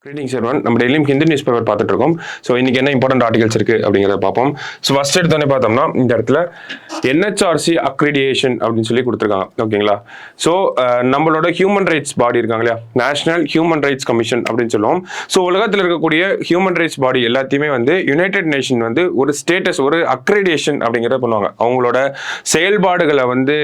Greetings everyone. நம்ம டெய்லியும் Hindi news paper பார்த்துட்டு இருக்கோம். ஸோ இன்னைக்கு என்ன இம்பார்ட்டன்ட் ஆர்டிகல்ஸ் இருக்கு அப்படிங்கிறத பார்ப்போம். ஸோ ஃபர்ஸ்ட் எடுத்தோடனே பார்த்தோம்னா இந்த இடத்துல என்ஹெச்ஆர்சி அக்ரிடியேஷன் அப்படின்னு சொல்லி கொடுத்துருக்காங்க. ஓகேங்களா? ஸோ நம்மளோட ஹியூமன் ரைட்ஸ் பாடி இருக்காங்க இல்லையா, நேஷனல் ஹியூமன் ரைட்ஸ் கமிஷன் அப்படின்னு சொல்லுவோம். ஸோ உலகத்தில் இருக்கக்கூடிய ஹியூமன் ரைட்ஸ் பாடி எல்லாத்தையுமே வந்து யுனைடெட் நேஷன் வந்து ஒரு ஸ்டேட்டஸ், ஒரு அக்ரிடேஷன் அப்படிங்கிறத பண்ணுவாங்க. அவங்களோட செயல்பாடுகளை வந்து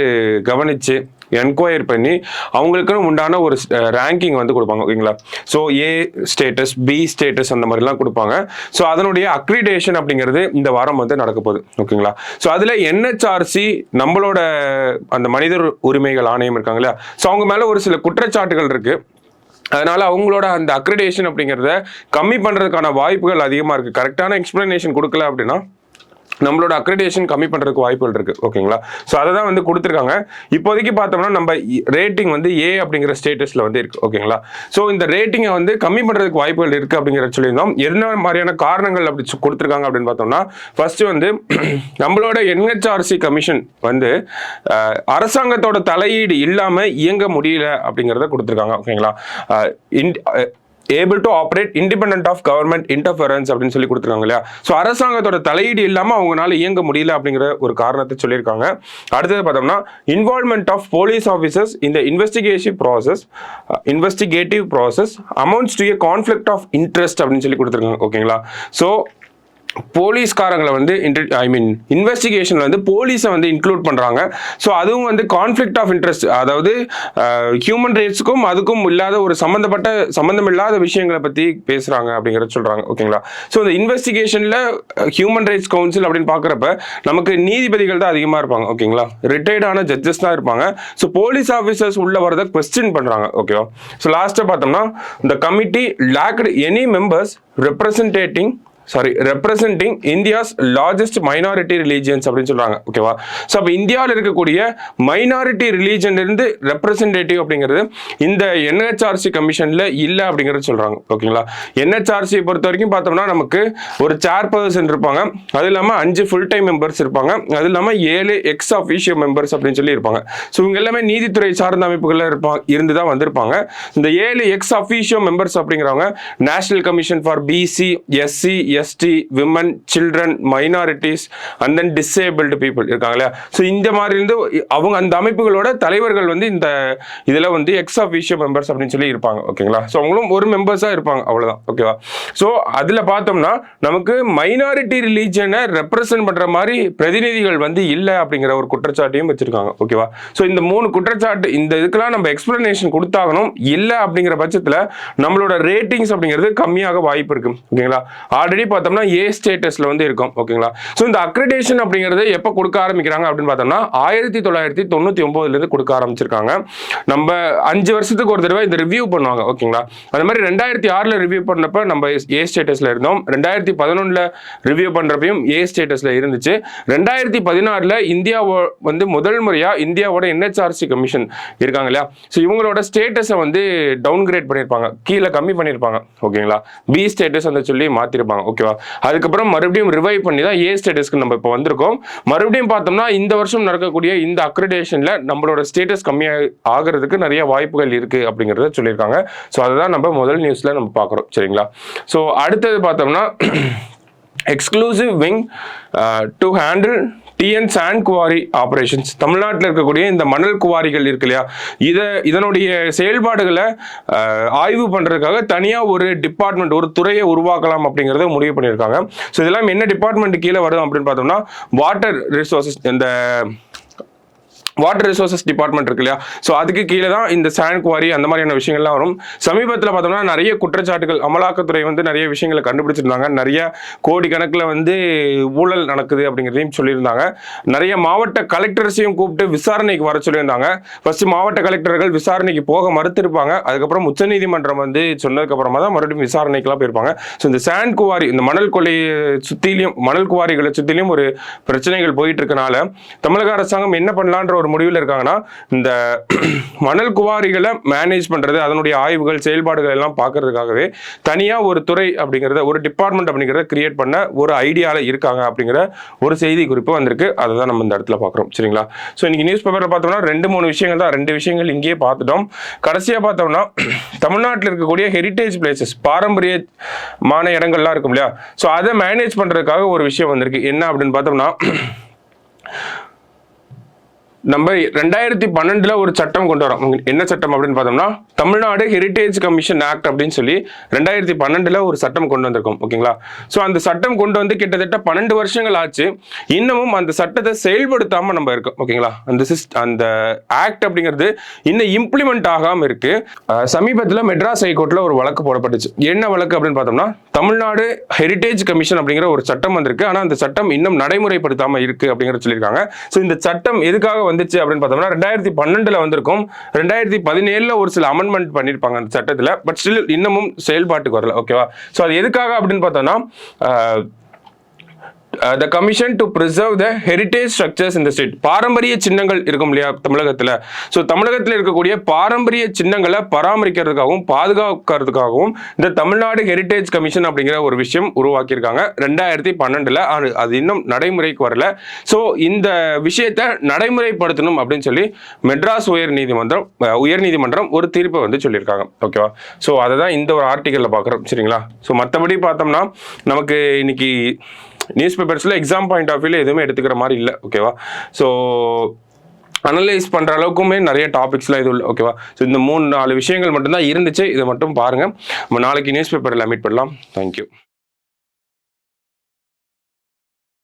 கவனிச்சு என்கொயர் பண்ணி அவங்களுக்குன்னு உண்டான ஒரு ரேங்கிங் வந்து கொடுப்பாங்க. ஓகேங்களா? ஸோ ஏ ஸ்டேட்டஸ், பி ஸ்டேட்டஸ் அந்த மாதிரிலாம் கொடுப்பாங்க. ஸோ அதனுடைய அக்ரிடேஷன் அப்படிங்கிறது இந்த வாரம் வந்து நடக்க போகுது. ஓகேங்களா? ஸோ அதில் என்ஹெச்ஆர்சி நம்மளோட அந்த மனித உரிமைகள் ஆணையம் இருக்காங்க இல்லையா, ஸோ அவங்க மேலே ஒரு சில குற்றச்சாட்டுகள் இருக்கு. அதனால அவங்களோட அந்த அக்ரிடேஷன் அப்படிங்கிறத கம்மி பண்ணுறதுக்கான வாய்ப்புகள் அதிகமாக இருக்குது. கரெக்டான எக்ஸ்பிளனேஷன் கொடுக்கல அப்படின்னா நம்மளோட அக்ரிடேஷன் கம்மி பண்ணுறதுக்கு வாய்ப்புகள் இருக்குது. ஓகேங்களா? ஸோ அதை தான் வந்து கொடுத்துருக்காங்க. இப்போதைக்கு பார்த்தோம்னா நம்ம ரேட்டிங் வந்து ஏ அப்படிங்கிற ஸ்டேட்டஸில் வந்து இருக்குது. ஓகேங்களா? ஸோ இந்த ரேட்டிங்கை வந்து கம்மி பண்ணுறதுக்கு வாய்ப்புகள் இருக்குது அப்படிங்கிற சொல்லியிருந்தோம். என்ன மாதிரியான காரணங்கள் அப்படி கொடுத்துருக்காங்க அப்படின்னு பார்த்தோம்னா, ஃபர்ஸ்ட் வந்து நம்மளோட என்ஹெச்ஆர்சி கமிஷன் வந்து அரசாங்கத்தோட தலையீடு இல்லாமல் இயங்க முடியல அப்படிங்கிறத கொடுத்துருக்காங்க. ஓகேங்களா? able to operate independent of government interference அப்படின்னு சொல்லி கொடுத்துருக்காங்க இல்லையா. ஸோ அரசாங்கத்தோட தலையீடு இல்லாமல் அவங்களால இயங்க முடியல அப்படிங்கிற ஒரு காரணத்தை சொல்லியிருக்காங்க. அடுத்தது பார்த்தோம்னா இன்வால்வ்மெண்ட் ஆஃப் போலீஸ் ஆஃபீஸர்ஸ் இந்த investigative process amounts to a conflict of interest அப்படின்னு சொல்லி கொடுத்துருக்காங்க. ஓகேங்களா? ஸோ போலீஸ்காரங்களை வந்து இன்வெஸ்டிகேஷனில் வந்து போலீஸை வந்து இன்க்ளூட் பண்ணுறாங்க. ஸோ அதுவும் வந்து கான்ஃப்ளிக்ட் ஆஃப் இன்ட்ரெஸ்ட், அதாவது ஹியூமன் ரைட்ஸுக்கும் அதுக்கும் இல்லாத ஒரு சம்மந்தம் இல்லாத விஷயங்களை பற்றி பேசுகிறாங்க அப்படிங்கிறத சொல்கிறாங்க. ஓகேங்களா? ஸோ இந்த இன்வெஸ்டிகேஷனில் ஹியூமன் ரைட்ஸ் கவுன்சில் அப்படின்னு பார்க்குறப்ப நமக்கு நீதிபதிகள் தான் அதிகமாக இருப்பாங்க. ஓகேங்களா? ரிட்டையர்டான ஜட்ஜஸ் தான் இருப்பாங்க. ஸோ போலீஸ் ஆஃபீஸர்ஸ் உள்ள வரதை கொஸ்டின் பண்ணுறாங்க. ஓகேவா? ஸோ லாஸ்ட்டாக பார்த்தோம்னா இந்த committee லேக்டு any members representing India's largest minority religions அப்படின்னு சொல்றாங்க. ஓகேவா? ஸோ அப்போ இந்தியாவில் இருக்கக்கூடிய மைனாரிட்டி ரிலீஜன் இருந்து ரெப்ரசன்டேட்டிவ் அப்படிங்கிறது இந்த என்ஹெச்ஆர்சி கமிஷன்ல இல்லை அப்படிங்கிறது சொல்றாங்க. ஓகேங்களா? என்ஹெச்ஆர்சி பொறுத்த வரைக்கும் பார்த்தோம்னா நமக்கு ஒரு சேர்பர்சன் இருப்பாங்க, அது இல்லாமல் 5 ஃபுல் டைம் மெம்பர்ஸ் இருப்பாங்க, அது இல்லாமல் 7 எக்ஸ் அஃபீஷியோ மெம்பர்ஸ் அப்படின்னு சொல்லி இருப்பாங்க. ஸோ இவங்க எல்லாமே நீதித்துறை சார்ந்த அமைப்புகள் இருந்து தான் வந்திருப்பாங்க. இந்த 7 எக்ஸ் அஃபீஷியோ மெம்பர்ஸ் அப்படிங்கிறவங்க national commission for BC, SC, ST, women, children, minorities and then disabled people இருக்காங்களா. ஸோ இந்த மாதிரி இருந்து அவங்க அந்த அமைப்புகளோட தலைவர்கள் வந்து இந்த இதில் வந்து எக்ஸ் அஃபீஷியோ மெம்பர்ஸ் அப்படின்னு சொல்லி இருப்பாங்க. ஓகேங்களா? ஸோ அவங்களும் ஒரு மெம்பர்ஸாக இருப்பாங்க, அவ்வளோதான். ஓகேவா? ஸோ அதில் பார்த்தோம்னா நமக்கு மைனாரிட்டி ரிலீஜனை ரெப்ரசன்ட் பண்ணுற மாதிரி பிரதிநிதிகள் வந்து இல்லை அப்படிங்கிற ஒரு குற்றச்சாட்டையும் வச்சிருக்காங்க. ஓகேவா? ஸோ இந்த 3 குற்றச்சாட்டு, இந்த இதுக்கெல்லாம் நம்ம எக்ஸ்பிளனேஷன் கொடுத்தாகணும். இல்லை அப்படிங்கிற பட்சத்தில் நம்மளோட ரேட்டிங்ஸ் அப்படிங்கிறது கம்மியாக வாய்ப்பு இருக்கு. ஓகேங்களா? ஆல்ரெடி பார்த்தோம்னா ஏ ஸ்டேட்டஸ்ல வந்து இருக்கும். ஓகேங்களா? ஸோ இந்த அக்ரிடேஷன் அப்படிங்கிறது எப்போ கொடுக்க ஆரம்பிக்கிறாங்க அப்படின்னு பார்த்தோம்னா 1999 இருந்து கொடுக்க ஆரம்பிச்சிருக்காங்க. நம்ம 5 வருஷத்துக்கு ஒரு தடவை இந்த ரிவ்யூ பண்ணுவாங்க. ஓகேங்களா? அந்த மாதிரி 2006 ரிவ்யூ பண்ணப்ப நம்ம ஏ ஸ்டேட்டஸ்ல இருந்தோம். 2011 ரிவ்யூ பண்றப்பையும் ஏ ஸ்டேட்டஸ்ல இருந்துச்சு. 2016 இந்தியா வந்து முதல் முறையா இந்தியாவோட என்ஹெச்ஆர்சி கமிஷன் இருக்காங்க இல்லையா, ஸோ இவங்களோட ஸ்டேட்டஸை வந்து டவுன் கிரேட் பண்ணியிருப்பாங்க, கீழே கம்மி பண்ணியிருப்பாங்க. ஓகேங்களா? பி ஸ்டேட்டஸ் அந்த சொல்லி மாத்திருப்பாங்க. ஓகேவா? அதுக்கப்புறம் மறுபடியும் ரிவைவ் பண்ணி தான் ஏ ஸ்டேட்டஸ்க்கு நம்ம இப்போ வந்திருக்கோம். மறுபடியும் பார்த்தோம்னா இந்த வருஷம் நடக்கக்கூடிய இந்த அக்ரிடேஷன்ல நம்மளோட ஸ்டேட்டஸ் கம்மியாக ஆகிறதுக்கு நிறைய வாய்ப்புகள் இருக்கு அப்படிங்கிறத சொல்லியிருக்காங்க. ஸோ அதுதான் நம்ம முதல் நியூஸ்ல நம்ம பார்க்குறோம். சரிங்களா? ஸோ அடுத்தது பார்த்தோம்னா exclusive wing to handle TN sand quarry operations. தமிழ்நாட்டில் இருக்கக்கூடிய இந்த மணல் குவாரிகள் இருக்கு இல்லையா, இதனுடைய செயல்பாடுகளை ஆய்வு பண்ணுறதுக்காக தனியாக ஒரு டிபார்ட்மெண்ட், ஒரு துறையை உருவாக்கலாம் அப்படிங்கிறத முடிவு பண்ணியிருக்காங்க. ஸோ இதெல்லாம் என்ன டிபார்ட்மெண்ட் கீழே வரும் அப்படின்னு பார்த்தோம்னா வாட்டர் ரிசோர்சஸ், இந்த வாட்டர் ரிசோர்சஸ் டிபார்ட்மெண்ட் இருக்கு இல்லையா, ஸோ அதுக்கு கீழே தான் இந்த சாண்ட் குவாரி அந்த மாதிரியான விஷயங்கள்லாம் வரும். சமீபத்தில் பார்த்தோம்னா நிறைய குற்றச்சாட்டுகள், அமலாக்கத்துறை வந்து நிறைய விஷயங்களை கண்டுபிடிச்சிருந்தாங்க. நிறைய கோடிக்கணக்கில் வந்து ஊழல் நடக்குது அப்படிங்கிறதையும் சொல்லியிருந்தாங்க. நிறைய மாவட்ட கலெக்டர்ஸையும் கூப்பிட்டு விசாரணைக்கு வர சொல்லியிருந்தாங்க. ஃபர்ஸ்ட் மாவட்ட கலெக்டர்கள் விசாரணைக்கு போக மறுத்திருப்பாங்க. அதுக்கப்புறம் உச்சநீதிமன்றம் வந்து சொன்னதுக்கு அப்புறமா தான் மறுபடியும் விசாரணைக்கெல்லாம் போயிருப்பாங்க. ஸோ இந்த சாண்ட் குவாரி, இந்த மணல் குவாரிகளை சுற்றிலையும் ஒரு பிரச்சனைகள் போயிட்டு இருக்கனால தமிழக அரசாங்கம் என்ன பண்ணலான்ற ஒரு முடிவில் இருக்காங்கன்னா இந்த மணல் குவாரிகளை மேனேஜ் பண்றது, அதனுடைய ஆய்வுகள் செயல்பாடுகள் எல்லாம் பார்க்கறதுக்காகவே தனியா ஒரு துறை அப்படிங்கிறத, ஒரு டிபார்ட்மெண்ட் அப்படிங்கிறத கிரியேட் பண்ண ஒரு ஐடியால இருக்காங்க அப்படிங்கிற ஒரு செய்தி குறிப்பு வந்திருக்கு. அதை தான் நம்ம இந்த இடத்துல பார்க்குறோம். சரிங்களா? ஸோ இன்னைக்கு நியூஸ் பேப்பர்ல பார்த்தோம்னா 2-3 விஷயங்கள் தான், 2 விஷயங்கள் இங்கேயே பார்த்துட்டோம். கடைசியா பார்த்தோம்னா தமிழ்நாட்டில் இருக்கக்கூடிய ஹெரிட்டேஜ் பிளேசஸ், பாரம்பரியமான இடங்கள்லாம் இருக்கும் இல்லையா, ஸோ அதை மேனேஜ் பண்றதுக்காக ஒரு விஷயம் வந்திருக்கு. என்ன அப்படின்னு பார்த்தோம்னா, நம்ம 2012 ஒரு சட்டம் கொண்டு வரோம். என்ன சட்டம் அப்படின்னு பார்த்தோம்னா, தமிழ்நாடு ஹெரிட்டேஜ் கமிஷன் ஆக்ட் அப்படின்னு சொல்லி 2012 ஒரு சட்டம் கொண்டு வந்திருக்கோம். ஓகேங்களா? ஸோ அந்த சட்டம் கொண்டு வந்து கிட்டத்தட்ட 12 வருஷங்கள் ஆச்சு. இன்னமும் அந்த சட்டத்தை செயல்படுத்தாம நம்ம இருக்கோம். ஓகேங்களா? அந்த ஆக்ட் அப்படிங்கிறது இன்னும் இம்ப்ளிமெண்ட் ஆகாம இருக்கு. சமீபத்தில் மெட்ராஸ் ஹைகோர்ட்ல ஒரு வழக்கு போடப்பட்டுச்சு. என்ன வழக்கு அப்படின்னு பார்த்தோம்னா, தமிழ்நாடு ஹெரிட்டேஜ் கமிஷன் அப்படிங்கிற ஒரு சட்டம் வந்திருக்கு. ஆனால் அந்த சட்டம் இன்னும் நடைமுறைப்படுத்தாம இருக்கு அப்படிங்கிறத சொல்லியிருக்காங்க. ஸோ இந்த சட்டம் எதுக்காக வந்துச்சு அப்படின்னு பார்த்தோம்னா, 2012 வந்திருக்கும். 2017 ஒரு சில அமெண்ட்மெண்ட் பண்ணிருப்பாங்க அந்த சட்டத்துல. பட் ஸ்டில் இன்னமும் செயல்பாட்டுக்கு வரல. ஓகேவா? ஸோ அது எதுக்காக அப்படின்னு பார்த்தோம்னா, the commission to preserve the heritage structures in the state. பாரம்பரிய சின்னங்கள் இருக்கும் இல்லையா தமிழகத்துல. ஸோ தமிழகத்தில் இருக்கக்கூடிய பாரம்பரிய சின்னங்களை பராமரிக்கிறதுக்காகவும் பாதுகாக்கிறதுக்காகவும் இந்த தமிழ்நாடு ஹெரிட்டேஜ் கமிஷன் அப்படிங்கிற ஒரு விஷயம் உருவாக்கியிருக்காங்க 2012. அது இன்னும் நடைமுறைக்கு வரல. ஸோ இந்த விஷயத்தை நடைமுறைப்படுத்தணும் அப்படின்னு சொல்லி மெட்ராஸ் உயர்நீதிமன்றம் ஒரு தீர்ப்பை வந்து சொல்லியிருக்காங்க. ஓகேவா? ஸோ அதை தான் இந்த ஒரு ஆர்டிக்கல்ல பார்க்குறோம். சரிங்களா? ஸோ மற்றபடி பார்த்தோம்னா நமக்கு இன்னைக்கு நியூஸ் பேப்பர்ஸில் எக்ஸாம் பாயிண்ட் ஆஃப் வியூவில் எதுவுமே எடுத்துக்கிற மாதிரி இல்லை. ஓகேவா? ஸோ அனலைஸ் பண்ணுற அளவுக்குமே நிறைய டாபிக்ஸ்லாம் இது இல்லை. ஓகேவா? ஸோ இந்த 3-4 விஷயங்கள் மட்டும்தான் இருந்துச்சு. இதை மட்டும் பாருங்கள். நம்ம நாளைக்கு நியூஸ் பேப்பரில் மீட் பண்ணலாம். தேங்க்யூ.